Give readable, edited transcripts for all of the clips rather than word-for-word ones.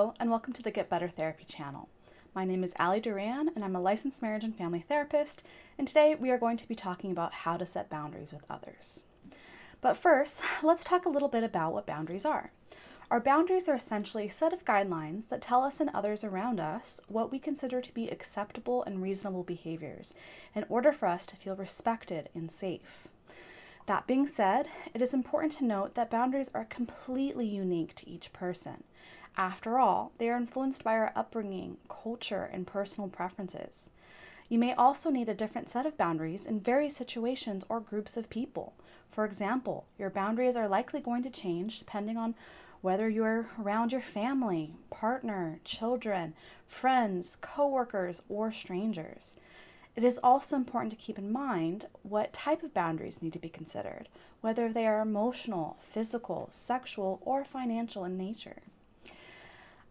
Hello, and welcome to the Get Better Therapy channel. My name is Allie Duran, and I'm a licensed marriage and family therapist, and today we are going to be talking about how to set boundaries with others. But first, let's talk a little bit about what boundaries are. Our boundaries are essentially a set of guidelines that tell us and others around us what we consider to be acceptable and reasonable behaviors in order for us to feel respected and safe. That being said, it is important to note that boundaries are completely unique to each person. After all, they are influenced by our upbringing, culture, and personal preferences. You may also need a different set of boundaries in various situations or groups of people. For example, your boundaries are likely going to change depending on whether you're around your family, partner, children, friends, coworkers, or strangers. It is also important to keep in mind what type of boundaries need to be considered, whether they are emotional, physical, sexual, or financial in nature.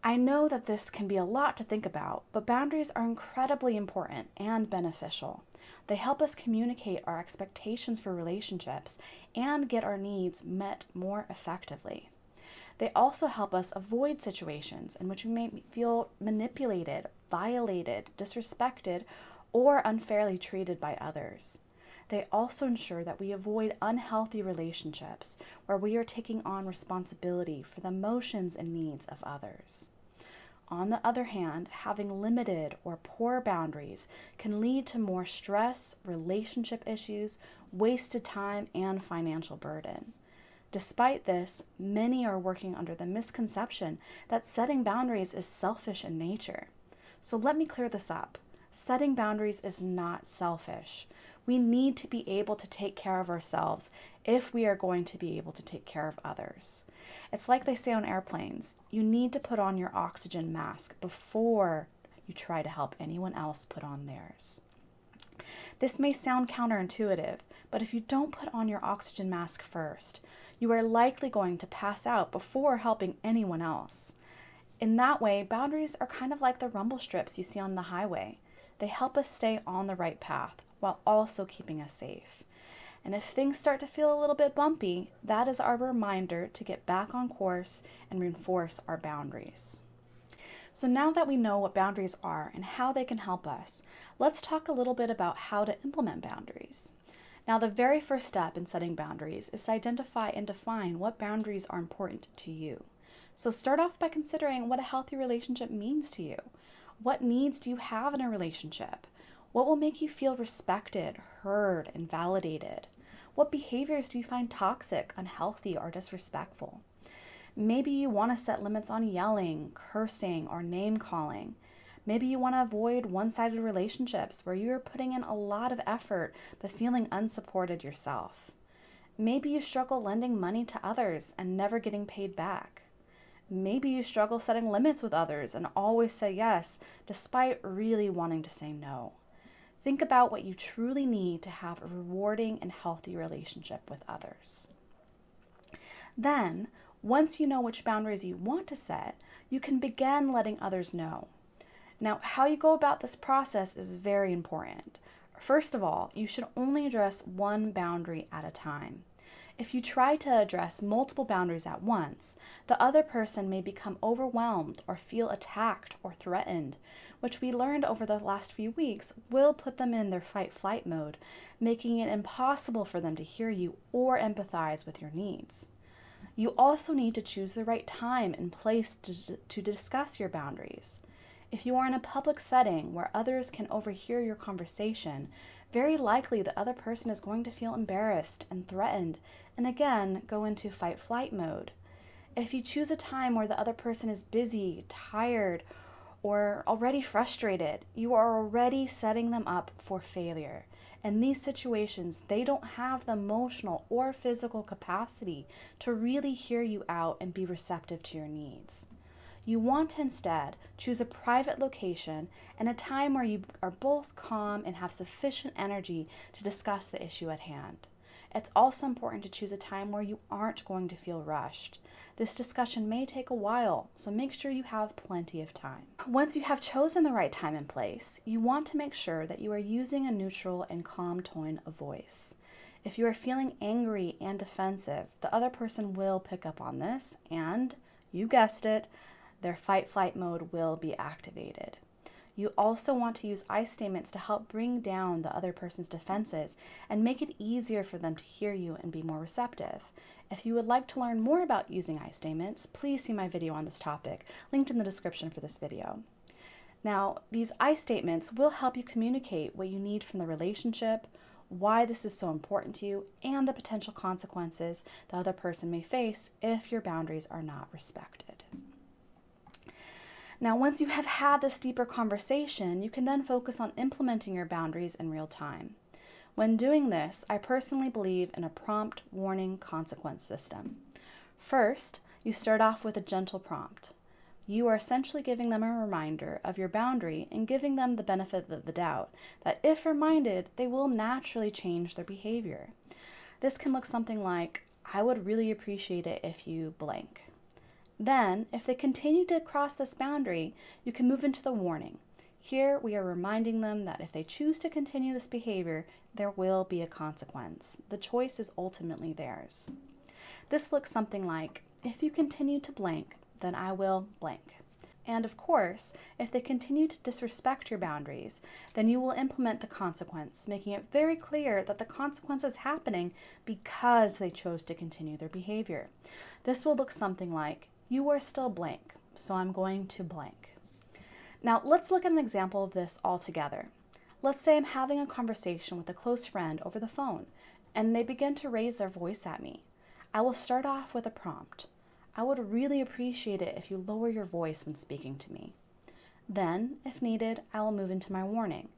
I know that this can be a lot to think about, but boundaries are incredibly important and beneficial. They help us communicate our expectations for relationships and get our needs met more effectively. They also help us avoid situations in which we may feel manipulated, violated, disrespected, or unfairly treated by others. They also ensure that we avoid unhealthy relationships where we are taking on responsibility for the emotions and needs of others. On the other hand, having limited or poor boundaries can lead to more stress, relationship issues, wasted time, and financial burden. Despite this, many are working under the misconception that setting boundaries is selfish in nature. So let me clear this up. Setting boundaries is not selfish. We need to be able to take care of ourselves if we are going to be able to take care of others. It's like they say on airplanes, you need to put on your oxygen mask before you try to help anyone else put on theirs. This may sound counterintuitive, but if you don't put on your oxygen mask first, you are likely going to pass out before helping anyone else. In that way, boundaries are kind of like the rumble strips you see on the highway. They help us stay on the right path while also keeping us safe. And if things start to feel a little bit bumpy, that is our reminder to get back on course and reinforce our boundaries. So now that we know what boundaries are and how they can help us, let's talk a little bit about how to implement boundaries. Now, the very first step in setting boundaries is to identify and define what boundaries are important to you. So start off by considering what a healthy relationship means to you. What needs do you have in a relationship? What will make you feel respected, heard, and validated? What behaviors do you find toxic, unhealthy, or disrespectful? Maybe you want to set limits on yelling, cursing, or name-calling. Maybe you want to avoid one-sided relationships where you're putting in a lot of effort but feeling unsupported yourself. Maybe you struggle lending money to others and never getting paid back. Maybe you struggle setting limits with others and always say yes, despite really wanting to say no. Think about what you truly need to have a rewarding and healthy relationship with others. Then, once you know which boundaries you want to set, you can begin letting others know. Now, how you go about this process is very important. First of all, you should only address one boundary at a time. If you try to address multiple boundaries at once, the other person may become overwhelmed or feel attacked or threatened, which we learned over the last few weeks will put them in their fight-flight mode, making it impossible for them to hear you or empathize with your needs. You also need to choose the right time and place to discuss your boundaries. If you are in a public setting where others can overhear your conversation, very likely the other person is going to feel embarrassed and threatened and again go into fight-flight mode. If you choose a time where the other person is busy, tired, or already frustrated, you are already setting them up for failure. In these situations, they don't have the emotional or physical capacity to really hear you out and be receptive to your needs. You want to instead choose a private location and a time where you are both calm and have sufficient energy to discuss the issue at hand. It's also important to choose a time where you aren't going to feel rushed. This discussion may take a while, so make sure you have plenty of time. Once you have chosen the right time and place, you want to make sure that you are using a neutral and calm tone of voice. If you are feeling angry and defensive, the other person will pick up on this and, you guessed it, their fight-flight mode will be activated. You also want to use I statements to help bring down the other person's defenses and make it easier for them to hear you and be more receptive. If you would like to learn more about using I statements, please see my video on this topic, linked in the description for this video. Now, these I statements will help you communicate what you need from the relationship, why this is so important to you, and the potential consequences the other person may face if your boundaries are not respected. Now, once you have had this deeper conversation, you can then focus on implementing your boundaries in real time. When doing this, I personally believe in a prompt, warning, consequence system. First, you start off with a gentle prompt. You are essentially giving them a reminder of your boundary and giving them the benefit of the doubt that if reminded, they will naturally change their behavior. This can look something like, I would really appreciate it if you blank. Then, if they continue to cross this boundary, you can move into the warning. Here, we are reminding them that if they choose to continue this behavior, there will be a consequence. The choice is ultimately theirs. This looks something like, if you continue to blank, then I will blank. And of course, if they continue to disrespect your boundaries, then you will implement the consequence, making it very clear that the consequence is happening because they chose to continue their behavior. This will look something like, you are still blank, so I'm going to blank. Now, let's look at an example of this all together. Let's say I'm having a conversation with a close friend over the phone, and they begin to raise their voice at me. I will start off with a prompt. I would really appreciate it if you lower your voice when speaking to me. Then, if needed, I will move into my warning.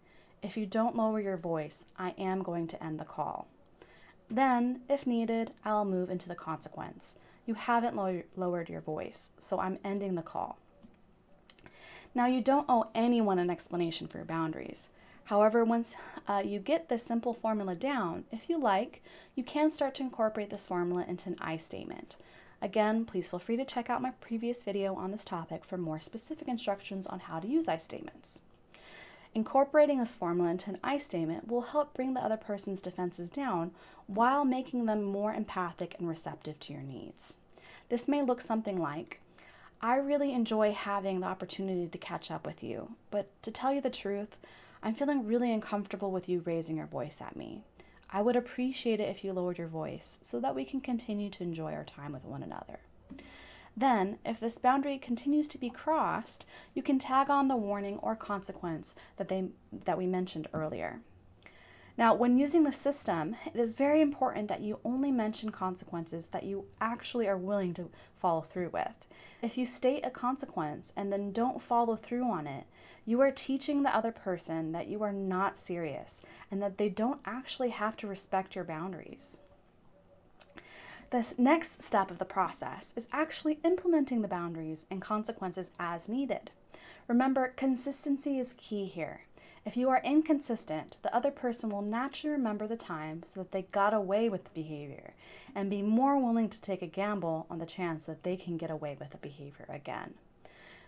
If you don't lower your voice, I am going to end the call. Then, if needed, I'll move into the consequence. You haven't lowered your voice, so I'm ending the call. Now, you don't owe anyone an explanation for your boundaries. However, once you get this simple formula down, if you like, you can start to incorporate this formula into an I statement. Again, please feel free to check out my previous video on this topic for more specific instructions on how to use I statements. Incorporating this formula into an I statement will help bring the other person's defenses down while making them more empathic and receptive to your needs. This may look something like, I really enjoy having the opportunity to catch up with you, but to tell you the truth, I'm feeling really uncomfortable with you raising your voice at me. I would appreciate it if you lowered your voice so that we can continue to enjoy our time with one another. Then, if this boundary continues to be crossed, you can tag on the warning or consequence that we mentioned earlier. Now, when using the system, it is very important that you only mention consequences that you actually are willing to follow through with. If you state a consequence and then don't follow through on it, you are teaching the other person that you are not serious and that they don't actually have to respect your boundaries. This next step of the process is actually implementing the boundaries and consequences as needed. Remember, consistency is key here. If you are inconsistent, the other person will naturally remember the times that they got away with the behavior and be more willing to take a gamble on the chance that they can get away with the behavior again.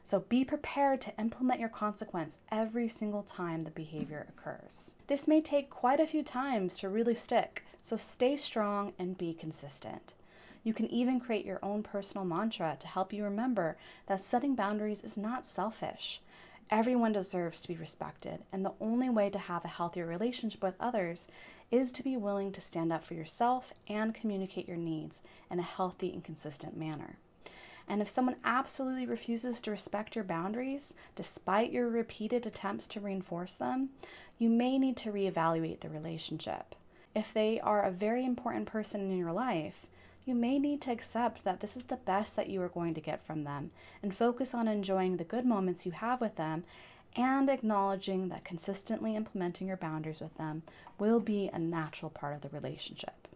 So be prepared to implement your consequence every single time the behavior occurs. This may take quite a few times to really stick, so stay strong and be consistent. You can even create your own personal mantra to help you remember that setting boundaries is not selfish. Everyone deserves to be respected, and the only way to have a healthier relationship with others is to be willing to stand up for yourself and communicate your needs in a healthy and consistent manner. And if someone absolutely refuses to respect your boundaries, despite your repeated attempts to reinforce them, you may need to reevaluate the relationship. If they are a very important person in your life, you may need to accept that this is the best that you are going to get from them and focus on enjoying the good moments you have with them and acknowledging that consistently implementing your boundaries with them will be a natural part of the relationship.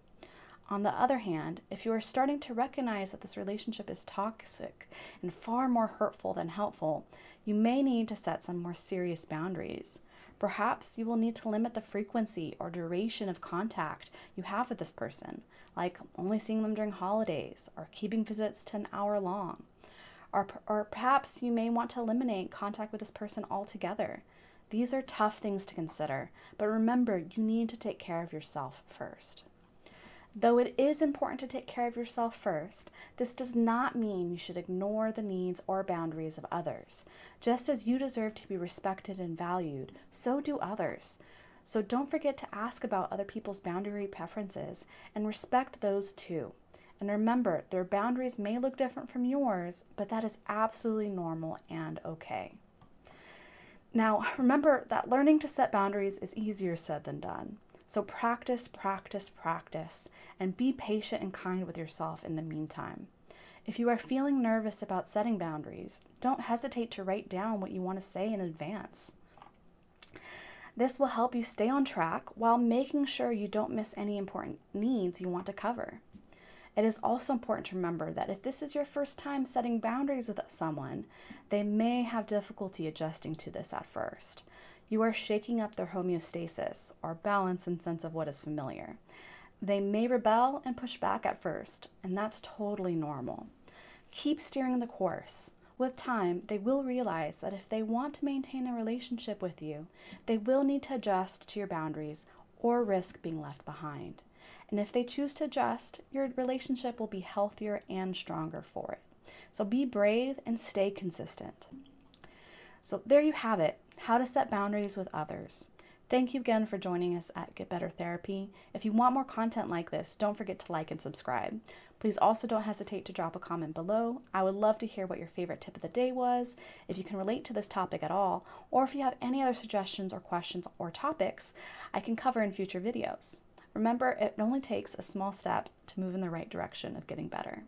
On the other hand, if you are starting to recognize that this relationship is toxic and far more hurtful than helpful, you may need to set some more serious boundaries. Perhaps you will need to limit the frequency or duration of contact you have with this person, like only seeing them during holidays or keeping visits to an hour long. Or perhaps you may want to eliminate contact with this person altogether. These are tough things to consider, but remember, you need to take care of yourself first. Though it is important to take care of yourself first, this does not mean you should ignore the needs or boundaries of others. Just as you deserve to be respected and valued, so do others. So don't forget to ask about other people's boundary preferences and respect those too. And remember, their boundaries may look different from yours, but that is absolutely normal and okay. Now, remember that learning to set boundaries is easier said than done. So practice, practice, practice, and be patient and kind with yourself in the meantime. If you are feeling nervous about setting boundaries, don't hesitate to write down what you want to say in advance. This will help you stay on track while making sure you don't miss any important needs you want to cover. It is also important to remember that if this is your first time setting boundaries with someone, they may have difficulty adjusting to this at first. You are shaking up their homeostasis, or balance and sense of what is familiar. They may rebel and push back at first, and that's totally normal. Keep steering the course. With time, they will realize that if they want to maintain a relationship with you, they will need to adjust to your boundaries or risk being left behind. And if they choose to adjust, your relationship will be healthier and stronger for it. So be brave and stay consistent. So there you have it, how to set boundaries with others. Thank you again for joining us at Get Better Therapy. If you want more content like this, don't forget to like and subscribe. Please also don't hesitate to drop a comment below. I would love to hear what your favorite tip of the day was, if you can relate to this topic at all, or if you have any other suggestions or questions or topics I can cover in future videos. Remember, it only takes a small step to move in the right direction of getting better.